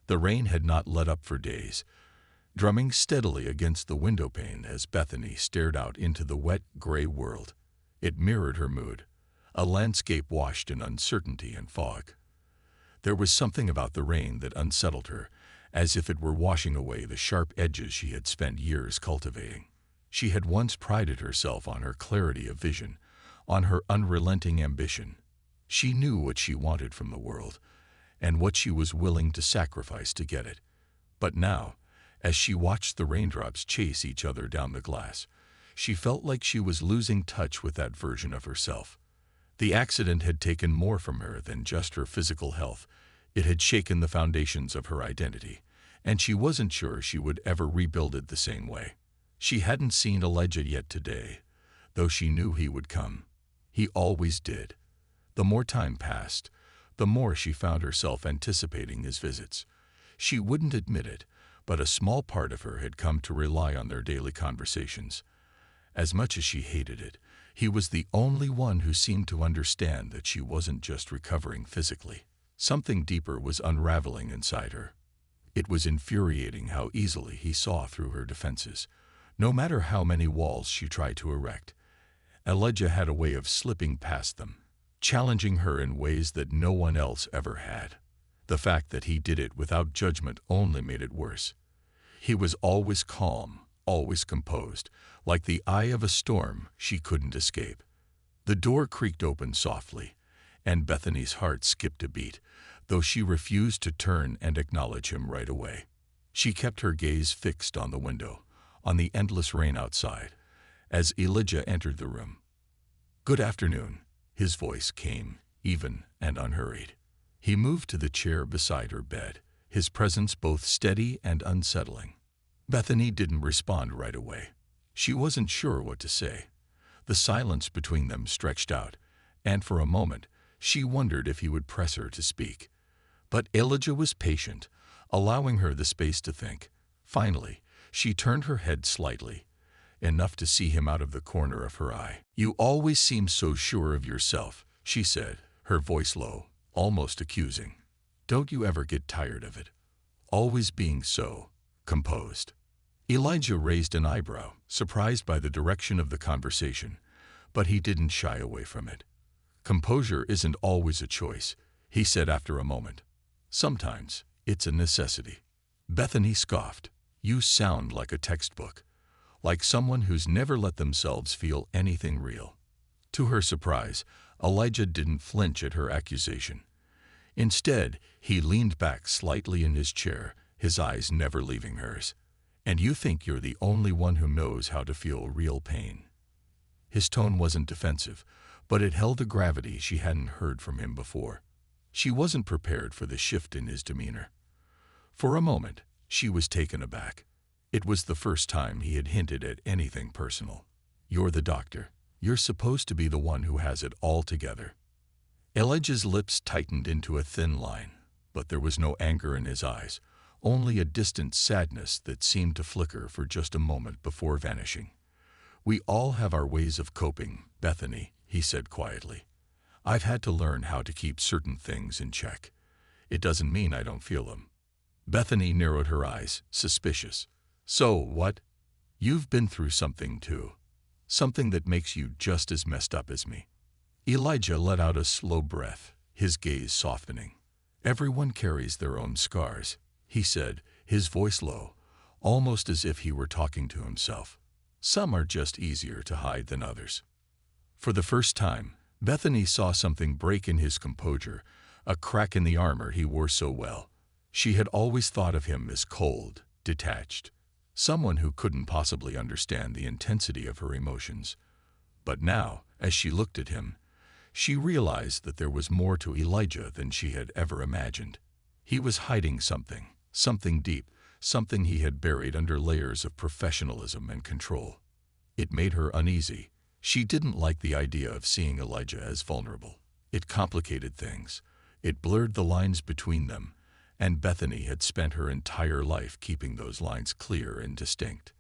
The rain had not let up for days, drumming steadily against the windowpane as Bethany stared out into the wet, gray world. It mirrored her mood, a landscape washed in uncertainty and fog. There was something about the rain that unsettled her, as if it were washing away the sharp edges she had spent years cultivating. She had once prided herself on her clarity of vision, on her unrelenting ambition. She knew what she wanted from the world, and what she was willing to sacrifice to get it. But now, as she watched the raindrops chase each other down the glass, she felt like she was losing touch with that version of herself. The accident had taken more from her than just her physical health. It had shaken the foundations of her identity, and she wasn't sure she would ever rebuild it the same way. She hadn't seen Elijah yet today, though she knew he would come. He always did. The more time passed, the more she found herself anticipating his visits. She wouldn't admit it, but a small part of her had come to rely on their daily conversations. As much as she hated it, he was the only one who seemed to understand that she wasn't just recovering physically. Something deeper was unraveling inside her. It was infuriating how easily he saw through her defenses, no matter how many walls she tried to erect. Elijah had a way of slipping past them, challenging her in ways that no one else ever had. The fact that he did it without judgment only made it worse. He was always calm, always composed, like the eye of a storm she couldn't escape. The door creaked open softly, and Bethany's heart skipped a beat, though she refused to turn and acknowledge him right away. She kept her gaze fixed on the window, on the endless rain outside, as Elijah entered the room. "Good afternoon," his voice came, even and unhurried. He moved to the chair beside her bed, his presence both steady and unsettling. Bethany didn't respond right away. She wasn't sure what to say. The silence between them stretched out, and for a moment she wondered if he would press her to speak. But Elijah was patient, allowing her the space to think. Finally, she turned her head slightly, enough to see him out of the corner of her eye. "You always seem so sure of yourself," she said, her voice low, almost accusing. "Don't you ever get tired of it? Always being so composed?" Elijah raised an eyebrow, surprised by the direction of the conversation, but he didn't shy away from it. "Composure isn't always a choice," he said after a moment. "Sometimes it's a necessity." Bethany scoffed. "You sound like a textbook, like someone who's never let themselves feel anything real." To her surprise, Elijah didn't flinch at her accusation. Instead, he leaned back slightly in his chair, his eyes never leaving hers. "And you think you're the only one who knows how to feel real pain." His tone wasn't defensive, but it held a gravity she hadn't heard from him before. She wasn't prepared for the shift in his demeanor. For a moment, she was taken aback. It was the first time he had hinted at anything personal. "You're the doctor. You're supposed to be the one who has it all together." Elijah's lips tightened into a thin line, but there was no anger in his eyes, only a distant sadness that seemed to flicker for just a moment before vanishing. "We all have our ways of coping, Bethany," he said quietly. "I've had to learn how to keep certain things in check. It doesn't mean I don't feel them." Bethany narrowed her eyes, suspicious. "So what? You've been through something too. Something that makes you just as messed up as me." Elijah let out a slow breath, his gaze softening. "Everyone carries their own scars," he said, his voice low, almost as if he were talking to himself. "Some are just easier to hide than others." For the first time, Bethany saw something break in his composure, a crack in the armor he wore so well. She had always thought of him as cold, detached, someone who couldn't possibly understand the intensity of her emotions. But now, as she looked at him, she realized that there was more to Elijah than she had ever imagined. He was hiding something, something deep, something he had buried under layers of professionalism and control. It made her uneasy. She didn't like the idea of seeing Elijah as vulnerable. It complicated things. It blurred the lines between them, and Bethany had spent her entire life keeping those lines clear and distinct.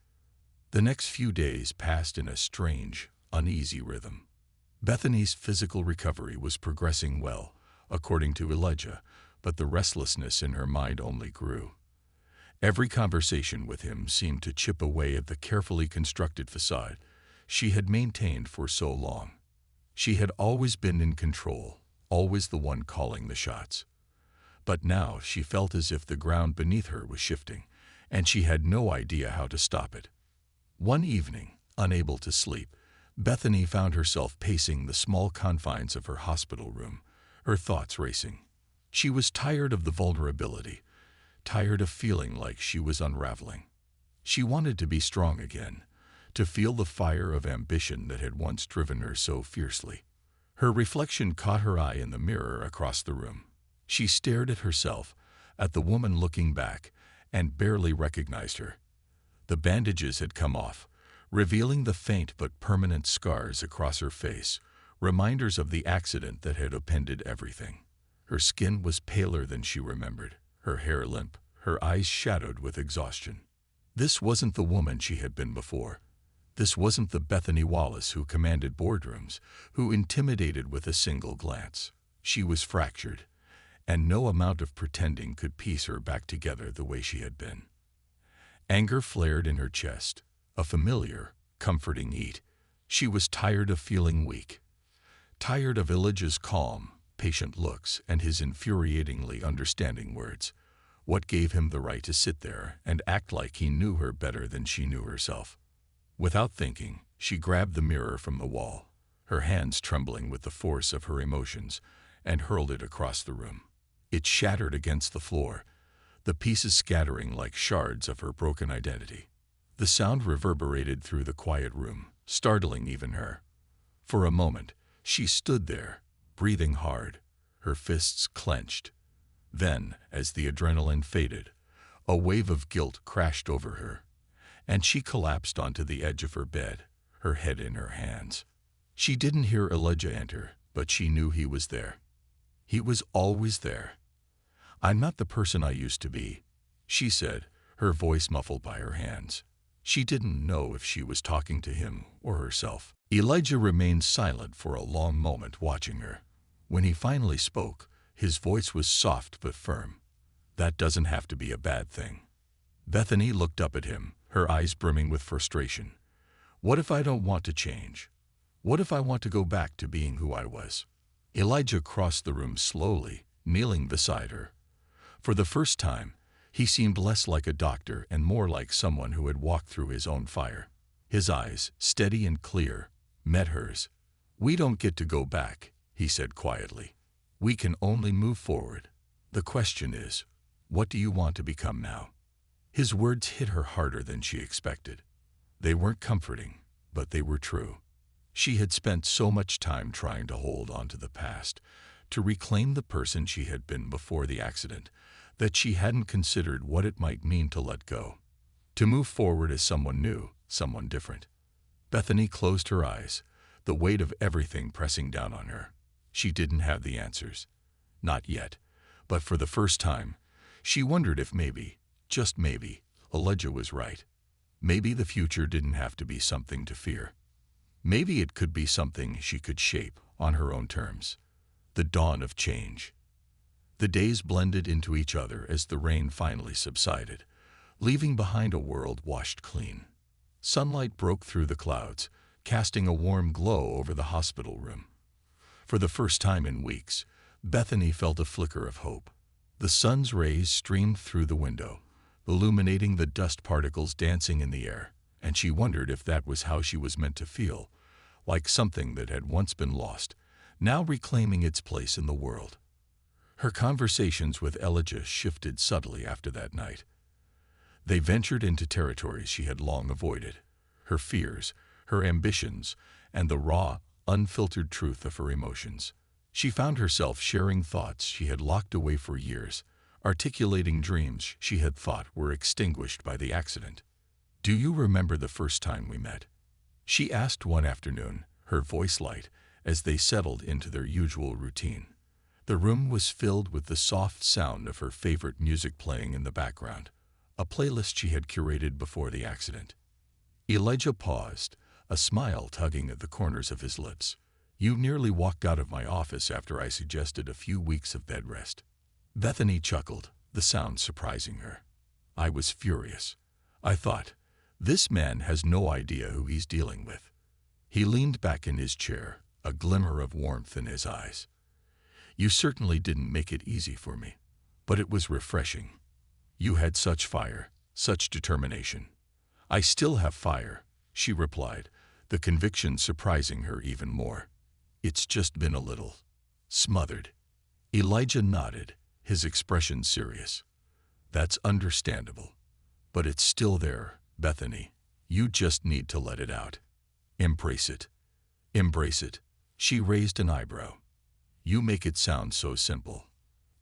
The next few days passed in a strange, uneasy rhythm. Bethany's physical recovery was progressing well, according to Elijah, but the restlessness in her mind only grew. Every conversation with him seemed to chip away at the carefully constructed facade she had maintained for so long. She had always been in control, always the one calling the shots. But now she felt as if the ground beneath her was shifting, and she had no idea how to stop it. One evening, unable to sleep, Bethany found herself pacing the small confines of her hospital room, her thoughts racing. She was tired of the vulnerability, tired of feeling like she was unraveling. She wanted to be strong again, to feel the fire of ambition that had once driven her so fiercely. Her reflection caught her eye in the mirror across the room. She stared at herself, at the woman looking back, and barely recognized her. The bandages had come off, revealing the faint but permanent scars across her face, reminders of the accident that had upended everything. Her skin was paler than she remembered, her hair limp, her eyes shadowed with exhaustion. This wasn't the woman she had been before. This wasn't the Bethany Wallace who commanded boardrooms, who intimidated with a single glance. She was fractured, and no amount of pretending could piece her back together the way she had been. Anger flared in her chest, a familiar, comforting heat. She was tired of feeling weak, tired of Elijah's calm, patient looks and his infuriatingly understanding words. What gave him the right to sit there and act like he knew her better than she knew herself? Without thinking, she grabbed the mirror from the wall, her hands trembling with the force of her emotions, and hurled it across the room. It shattered against the floor, the pieces scattering like shards of her broken identity. The sound reverberated through the quiet room, startling even her. For a moment, she stood there, breathing hard, her fists clenched. Then, as the adrenaline faded, a wave of guilt crashed over her, and she collapsed onto the edge of her bed, her head in her hands. She didn't hear Elijah enter, but she knew he was there. He was always there. "I'm not the person I used to be," she said, her voice muffled by her hands. She didn't know if she was talking to him or herself. Elijah remained silent for a long moment, watching her. When he finally spoke, his voice was soft but firm. "That doesn't have to be a bad thing." Bethany looked up at him, her eyes brimming with frustration. "What if I don't want to change? What if I want to go back to being who I was?" Elijah crossed the room slowly, kneeling beside her. For the first time, he seemed less like a doctor and more like someone who had walked through his own fire. His eyes, steady and clear, met hers. "We don't get to go back," he said quietly. "We can only move forward. The question is, what do you want to become now?" His words hit her harder than she expected. They weren't comforting, but they were true. She had spent so much time trying to hold on to the past, to reclaim the person she had been before the accident, that she hadn't considered what it might mean to let go, to move forward as someone new, someone different. Bethany closed her eyes, the weight of everything pressing down on her. She didn't have the answers. Not yet. But for the first time, she wondered if maybe, just maybe, Elijah was right. Maybe the future didn't have to be something to fear. Maybe it could be something she could shape on her own terms. The dawn of change. The days blended into each other as the rain finally subsided, leaving behind a world washed clean. Sunlight broke through the clouds, casting a warm glow over the hospital room. For the first time in weeks, Bethany felt a flicker of hope. The sun's rays streamed through the window, illuminating the dust particles dancing in the air, and she wondered if that was how she was meant to feel, like something that had once been lost, now reclaiming its place in the world. Her conversations with Elijah shifted subtly after that night. They ventured into territories she had long avoided, her fears, her ambitions, and the raw, unfiltered truth of her emotions. She found herself sharing thoughts she had locked away for years, articulating dreams she had thought were extinguished by the accident. "Do you remember the first time we met?" she asked one afternoon, her voice light, as they settled into their usual routine. The room was filled with the soft sound of her favorite music playing in the background, a playlist she had curated before the accident. Elijah paused, a smile tugging at the corners of his lips. "You nearly walked out of my office after I suggested a few weeks of bed rest." Bethany chuckled, the sound surprising her. "I was furious. I thought, this man has no idea who he's dealing with." He leaned back in his chair, a glimmer of warmth in his eyes. "You certainly didn't make it easy for me, but it was refreshing. You had such fire, such determination." "I still have fire," she replied, the conviction surprising her even more. "It's just been a little smothered." Elijah nodded, his expression serious. "That's understandable. But it's still there, Bethany. You just need to let it out. Embrace it." "Embrace it." She raised an eyebrow. "You make it sound so simple."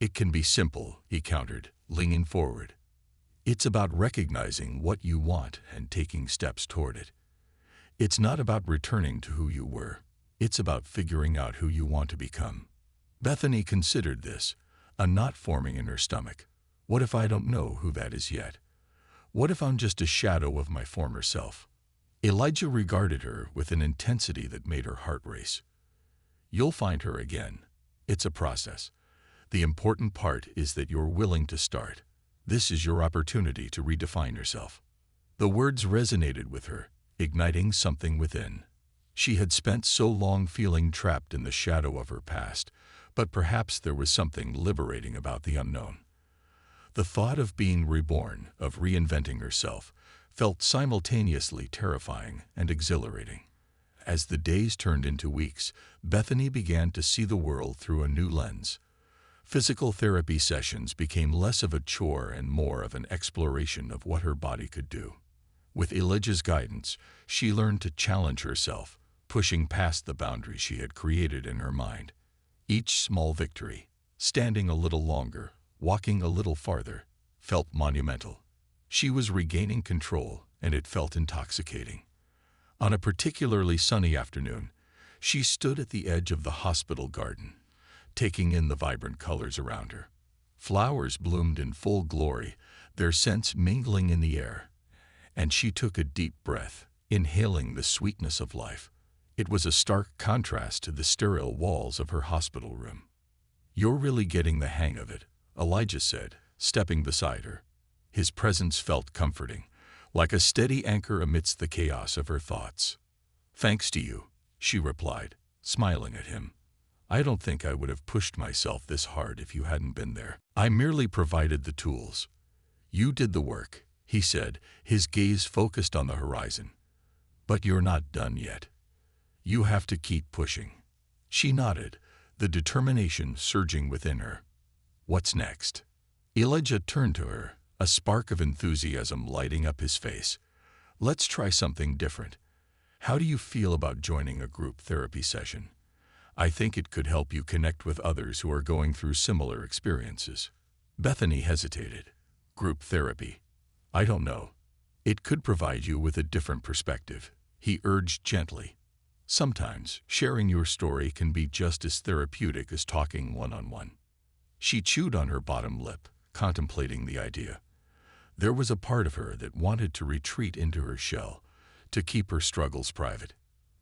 "It can be simple," he countered, leaning forward. "It's about recognizing what you want and taking steps toward it. It's not about returning to who you were. It's about figuring out who you want to become." Bethany considered this, a knot forming in her stomach. What if I don't know who that is yet? What if I'm just a shadow of my former self? Elijah regarded her with an intensity that made her heart race. "You'll find her again. It's a process. The important part is that you're willing to start. This is your opportunity to redefine yourself." The words resonated with her, igniting something within. She had spent so long feeling trapped in the shadow of her past, but perhaps there was something liberating about the unknown. The thought of being reborn, of reinventing herself, felt simultaneously terrifying and exhilarating. As the days turned into weeks, Bethany began to see the world through a new lens. Physical therapy sessions became less of a chore and more of an exploration of what her body could do. With Elijah's guidance, she learned to challenge herself, pushing past the boundaries she had created in her mind. Each small victory, standing a little longer, walking a little farther, felt monumental. She was regaining control, and it felt intoxicating. On a particularly sunny afternoon, she stood at the edge of the hospital garden, taking in the vibrant colors around her. Flowers bloomed in full glory, their scents mingling in the air, and she took a deep breath, inhaling the sweetness of life. It was a stark contrast to the sterile walls of her hospital room. "You're really getting the hang of it," Elijah said, stepping beside her. His presence felt comforting, like a steady anchor amidst the chaos of her thoughts. "Thanks to you," she replied, smiling at him. "I don't think I would have pushed myself this hard if you hadn't been there. I merely provided the tools. You did the work," he said, his gaze focused on the horizon. "But you're not done yet. You have to keep pushing." She nodded, the determination surging within her. "What's next?" Elijah turned to her, a spark of enthusiasm lighting up his face. "Let's try something different. How do you feel about joining a group therapy session? I think it could help you connect with others who are going through similar experiences." Bethany hesitated. "Group therapy? I don't know. It could provide you with a different perspective," he urged gently. "Sometimes sharing your story can be just as therapeutic as talking one-on-one." She chewed on her bottom lip, contemplating the idea. There was a part of her that wanted to retreat into her shell, to keep her struggles private.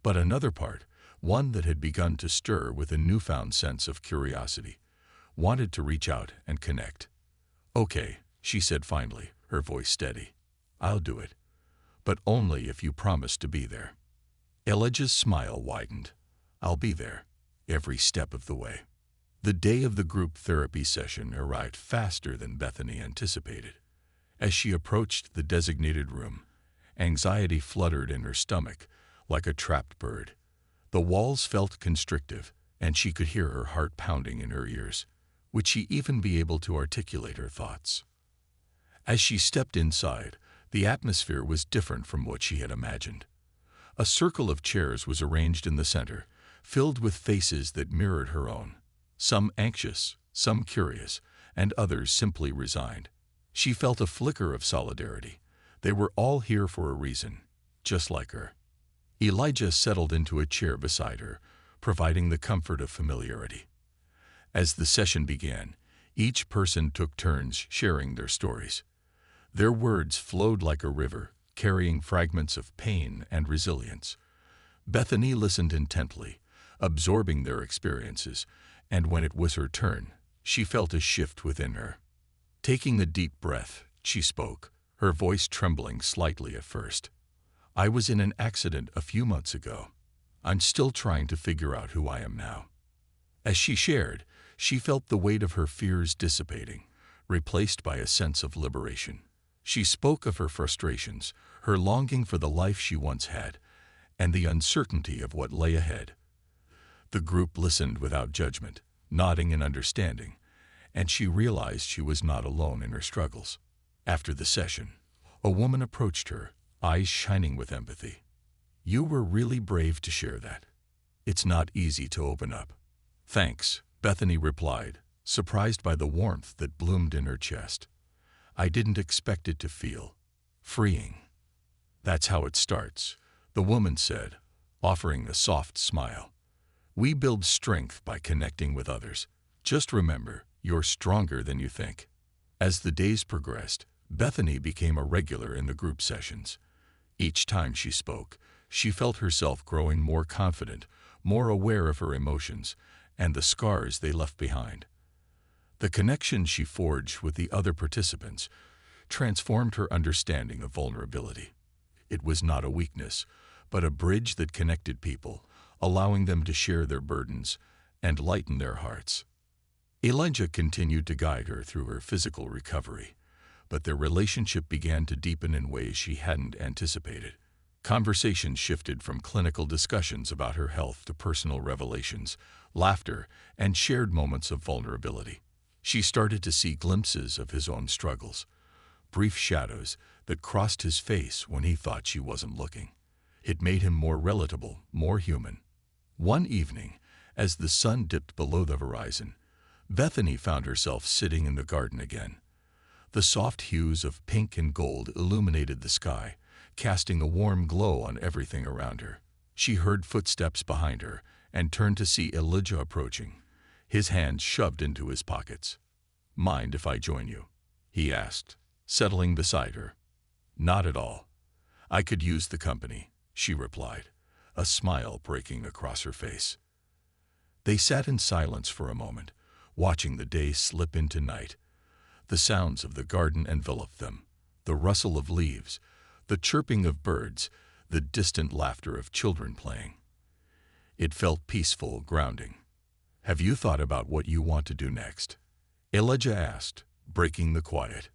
But another part, one that had begun to stir with a newfound sense of curiosity, wanted to reach out and connect. "Okay," she said finally, her voice steady. "I'll do it. But only if you promise to be there." Elijah's smile widened. "I'll be there, every step of the way." The day of the group therapy session arrived faster than Bethany anticipated. As she approached the designated room, anxiety fluttered in her stomach like a trapped bird. The walls felt constrictive, and she could hear her heart pounding in her ears. Would she even be able to articulate her thoughts? As she stepped inside, the atmosphere was different from what she had imagined. A circle of chairs was arranged in the center, filled with faces that mirrored her own. Some anxious, some curious, and others simply resigned. She felt a flicker of solidarity. They were all here for a reason, just like her. Elijah settled into a chair beside her, providing the comfort of familiarity. As the session began, each person took turns sharing their stories. Their words flowed like a river, carrying fragments of pain and resilience. Bethany listened intently, absorbing their experiences, and when it was her turn, she felt a shift within her. Taking a deep breath, she spoke, her voice trembling slightly at first. "I was in an accident a few months ago. I'm still trying to figure out who I am now." As she shared, she felt the weight of her fears dissipating, replaced by a sense of liberation. She spoke of her frustrations, her longing for the life she once had, and the uncertainty of what lay ahead. The group listened without judgment, nodding in understanding, and she realized she was not alone in her struggles. After the session, a woman approached her, eyes shining with empathy. "You were really brave to share that. It's not easy to open up." "Thanks," Bethany replied, surprised by the warmth that bloomed in her chest. "I didn't expect it to feel freeing." "That's how it starts," the woman said, offering a soft smile. "We build strength by connecting with others. Just remember, you're stronger than you think." As the days progressed, Bethany became a regular in the group sessions. Each time she spoke, she felt herself growing more confident, more aware of her emotions, and the scars they left behind. The connections she forged with the other participants transformed her understanding of vulnerability. It was not a weakness, but a bridge that connected people, allowing them to share their burdens and lighten their hearts. Elijah continued to guide her through her physical recovery, but their relationship began to deepen in ways she hadn't anticipated. Conversations shifted from clinical discussions about her health to personal revelations, laughter, and shared moments of vulnerability. She started to see glimpses of his own struggles, brief shadows that crossed his face when he thought she wasn't looking. It made him more relatable, more human. One evening, as the sun dipped below the horizon, Bethany found herself sitting in the garden again. The soft hues of pink and gold illuminated the sky, casting a warm glow on everything around her. She heard footsteps behind her and turned to see Elijah approaching, his hands shoved into his pockets. "Mind if I join you?" he asked, settling beside her. "Not at all. I could use the company," she replied, a smile breaking across her face. They sat in silence for a moment, watching the day slip into night. The sounds of the garden enveloped them, the rustle of leaves, the chirping of birds, the distant laughter of children playing. It felt peaceful, grounding. "Have you thought about what you want to do next?" Elijah asked, breaking the quiet.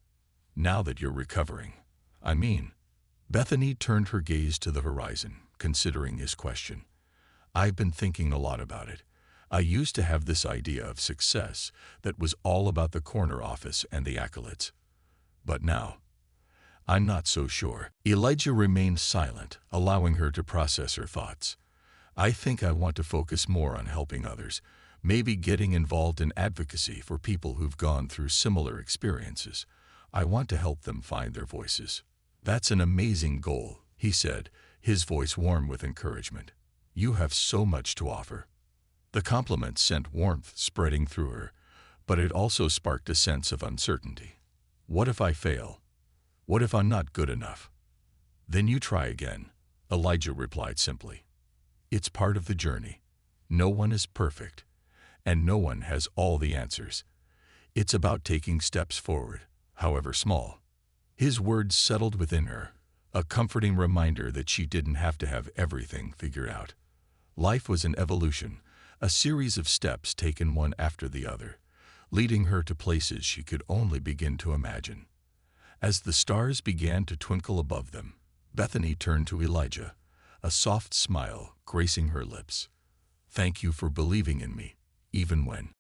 "Now that you're recovering, I mean." Bethany turned her gaze to the horizon, considering his question. "I've been thinking a lot about it. I used to have this idea of success that was all about the corner office and the accolades. But now, I'm not so sure." Elijah remained silent, allowing her to process her thoughts. "I think I want to focus more on helping others, maybe getting involved in advocacy for people who've gone through similar experiences. I want to help them find their voices." "That's an amazing goal," he said, his voice warm with encouragement. "You have so much to offer." The compliment sent warmth spreading through her, but it also sparked a sense of uncertainty. "What if I fail? What if I'm not good enough? Then you try again, Elijah replied simply. It's part of the journey. No one is perfect, and no one has all the answers. It's about taking steps forward, however small. His words settled within her, a comforting reminder that she didn't have to have everything figured out. Life was an evolution, a series of steps taken one after the other, leading her to places she could only begin to imagine. As the stars began to twinkle above them, Bethany turned to Elijah, a soft smile gracing her lips. Thank you for believing in me, even when